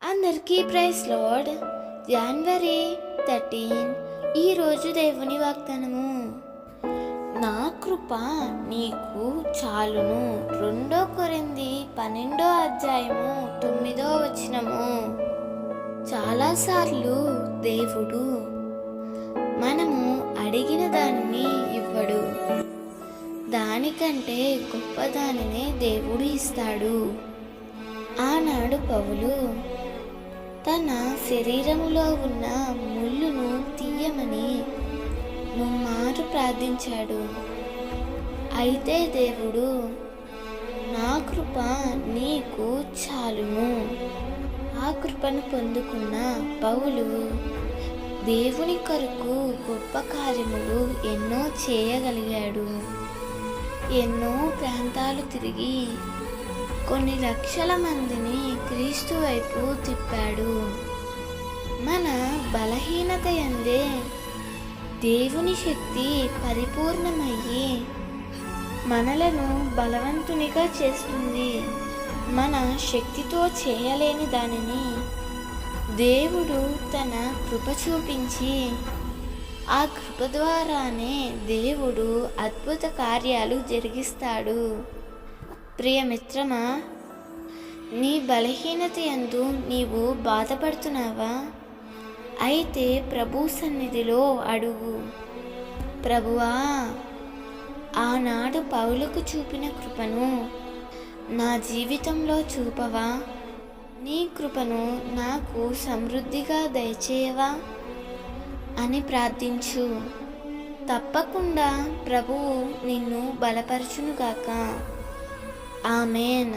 అందరికీ praise lord. జనవరి 13 ఈరోజు దేవుని వాగ్దానము. నా కృప నీకు చాలును. 2 కొరింథీ 12:9. చాలాసార్లు దేవుడు మనము అడిగిన దానిని ఇవ్వడు, దానికంటే గొప్ప దానినే దేవుడు ఇస్తాడు. ఆనాడు పౌలు తన శరీరములో ఉన్న ముళ్ళును తీయమని ముమ్మారు ప్రార్థించాడు. అయితే దేవుడు, నా కృప నీకు చాలును. ఆ కృపను పొందుకున్న పౌలు దేవుని కొరకు గొప్ప కార్యములు ఎన్నో చేయగలిగాడు. ఎన్నో ప్రాంతాలు తిరిగి కొన్ని లక్షల మందిని క్రీస్తు వైపు తిప్పాడు. మన బలహీనత యందే దేవుని శక్తి పరిపూర్ణమయ్యి మనలను బలవంతునిగా చేస్తుంది. మన శక్తితో చేయలేని దానిని దేవుడు తన కృప చూపించి ఆ కృప ద్వారానే దేవుడు అద్భుత కార్యాలు జరిగిస్తాడు. ప్రియమిత్రమా, నీ బలహీనత యందు నీవు బాధపడుతున్నావా? అయితే ప్రభు సన్నిధిలో అడుగు, ప్రభువా, ఆనాడు పౌలుకు చూపిన కృపను నా జీవితంలో చూపవా? నీ కృపను నాకు సమృద్ధిగా దయచేయవా అని ప్రార్థించు. తప్పకుండా ప్రభువు నిన్ను బలపరచునుగాక. ఆమెన్.